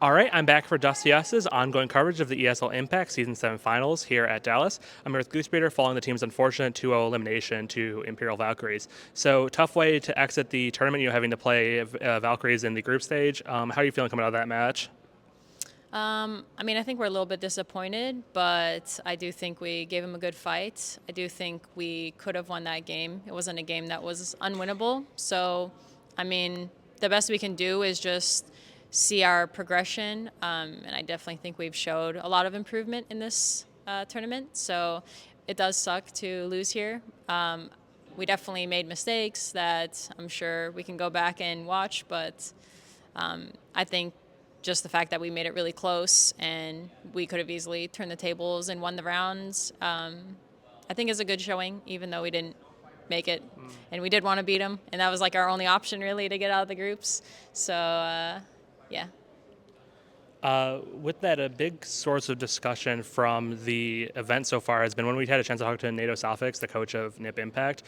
All right, I'm back for Dusty Us's ongoing coverage of the ESL Impact Season 7 Finals here at Dallas. I'm here with GooseBreeder following the team's unfortunate 2-0 elimination to Imperial Valkyries. So, tough way to exit the tournament, having to play Valkyries in the group stage. How are you feeling coming out of that match? I think we're a little bit disappointed, but I do think we gave them a good fight. I do think we could have won that game. It wasn't a game that was unwinnable. So, the best we can do is just see our progression. And I definitely think we've showed a lot of improvement in this tournament. So, it does suck to lose here. We definitely made mistakes that I'm sure we can go back and watch, but I think just the fact that we made it really close and we could have easily turned the tables and won the rounds, I think is a good showing, even though we didn't make it. And we did want to beat them, and that was like our only option really to get out of the groups. So, yeah. With that, a big source of discussion from the event so far has been when we had a chance to talk to Nato Safix, the coach of NIP Impact.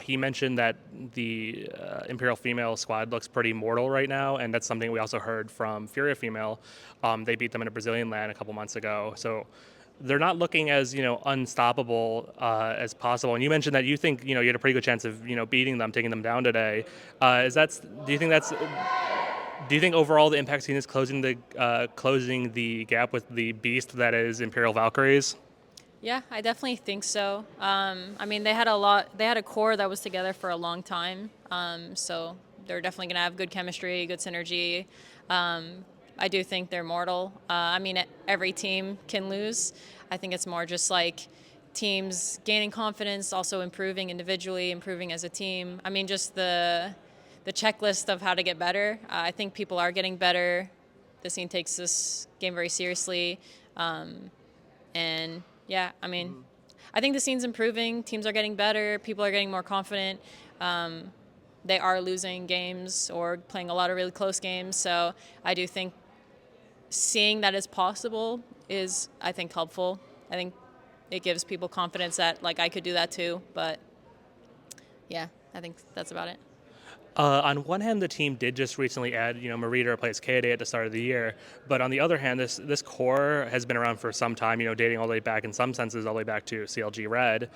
He mentioned that the Imperial female squad looks pretty mortal right now, and that's something we also heard from Furia female. They beat them in a Brazilian LAN a couple months ago, so they're not looking as unstoppable as possible. And you mentioned that you think you had a pretty good chance of beating them, taking them down today. Is that do you think that's do you think overall the Impact scene is closing the gap with the beast that is Imperial Valkyries? Yeah, I definitely think so. They had a lot. They had a core that was together for a long time, so they're definitely going to have good chemistry, good synergy. I do think they're mortal. Every team can lose. I think it's more just like teams gaining confidence, also improving individually, improving as a team. Just the checklist of how to get better. I think people are getting better. The scene takes this game very seriously, and yeah, I think the scene's improving. Teams are getting better. People are getting more confident. They are losing games or playing a lot of really close games. So I do think seeing that is possible is, I think, helpful. I think it gives people confidence that, like, I could do that too. But yeah, I think that's about it. On one hand, the team did just recently add, Mounira replaced Kaede at the start of the year. But on the other hand, this core has been around for some time, dating all the way back, in some senses, all the way back to CLG Red.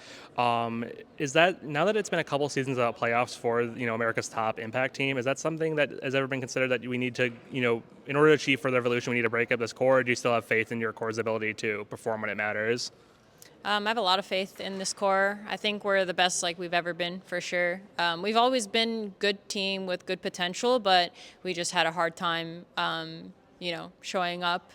Is that, now that it's been a couple seasons without playoffs for, America's top Impact team, is that something that has ever been considered that we need to, in order to achieve further evolution, we need to break up this core? Or do you still have faith in your core's ability to perform when it matters? I have a lot of faith in this core. I think we're the best like we've ever been, for sure. We've always been good team with good potential, but we just had a hard time, showing up.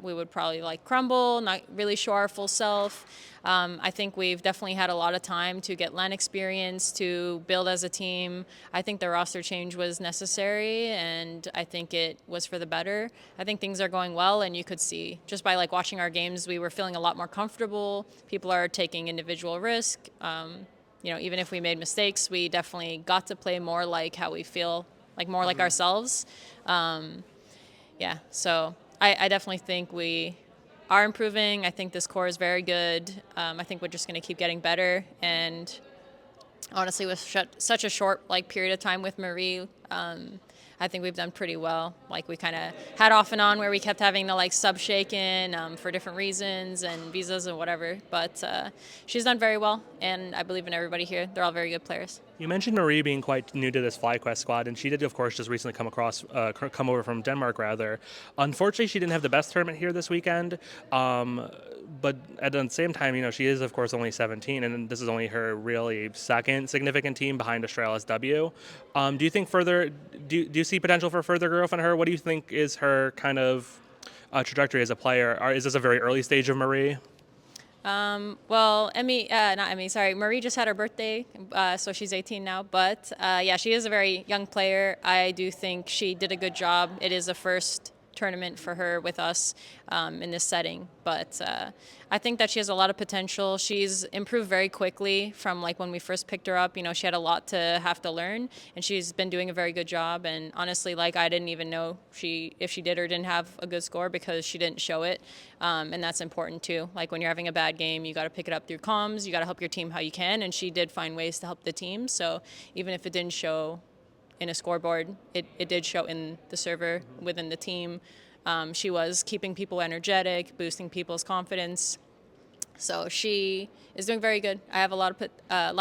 We would probably like crumble, not really show our full self. I think we've definitely had a lot of time to get LAN experience, to build as a team. I think the roster change was necessary, and I think it was for the better. I think things are going well, and you could see just by like watching our games, we were feeling a lot more comfortable. People are taking individual risk. Even if we made mistakes, we definitely got to play more like how we feel, like more like ourselves. So I definitely think we are improving. I think this core is very good. I think we're just going to keep getting better. And honestly, with such a short period of time with Marie, I think we've done pretty well. Like, we kind of had off and on where we kept having to sub shaken for different reasons and visas and whatever. But she's done very well, and I believe in everybody here. They're all very good players. You mentioned Marie being quite new to this FlyQuest squad, and she did, of course, just recently come over from Denmark, rather. Unfortunately, she didn't have the best tournament here this weekend, but at the same time, she is, of course, only 17, and this is only her really second significant team behind Australia's W. Do you think do you see potential for further growth in her? What do you think is her kind of trajectory as a player? Is this a very early stage of Marie? Marie just had her birthday, so she's 18 now. But she is a very young player. I do think she did a good job. It is a first tournament for her with us in this setting. But I think that she has a lot of potential. She's improved very quickly from when we first picked her up. She had a lot to have to learn, and she's been doing a very good job. And honestly, I didn't even know if she did or didn't have a good score because she didn't show it. And that's important too. When you're having a bad game, you got to pick it up through comms. You got to help your team how you can. And she did find ways to help the team. So even if it didn't show in a scoreboard, it did show in the server within the team. She was keeping people energetic, boosting people's confidence. So she is doing very good. I have a lot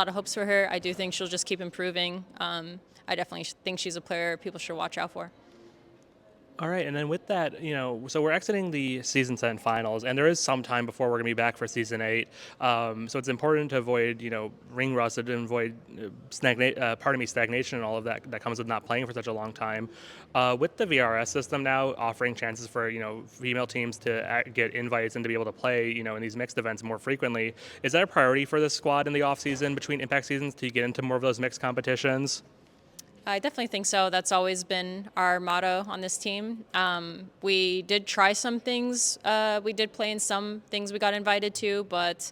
of hopes for her. I do think she'll just keep improving. I definitely think she's a player people should watch out for. All right, and then with that, so we're exiting the season 10 finals, and there is some time before we're going to be back for season 8. So it's important to avoid, ring rust, and avoid stagnation and all of that comes with not playing for such a long time. With the VRS system now offering chances for, female teams to get invites and to be able to play, in these mixed events more frequently, is that a priority for this squad in the off season between Impact seasons to get into more of those mixed competitions? I definitely think so. That's always been our motto on this team. We did try some things. We did play in some things we got invited to, but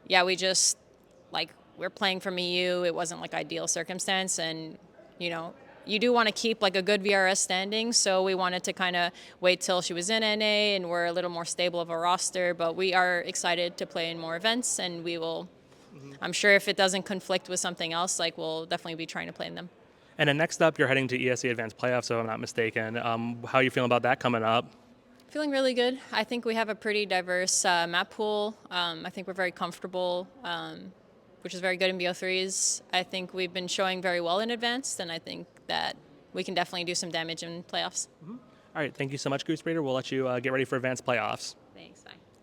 yeah, we're playing from EU. It wasn't like ideal circumstance, and you do want to keep like a good VRS standing. So we wanted to kind of wait till she was in NA and we're a little more stable of a roster. But we are excited to play in more events, and we will. I'm sure if it doesn't conflict with something else, like we'll definitely be trying to play in them. And then next up, you're heading to ESC Advanced Playoffs, if I'm not mistaken. How are you feeling about that coming up? Feeling really good. I think we have a pretty diverse map pool. I think we're very comfortable, which is very good in BO3s. I think we've been showing very well in Advanced, and I think that we can definitely do some damage in playoffs. All right, thank you so much, GooseBreeder. We'll let you get ready for Advanced Playoffs.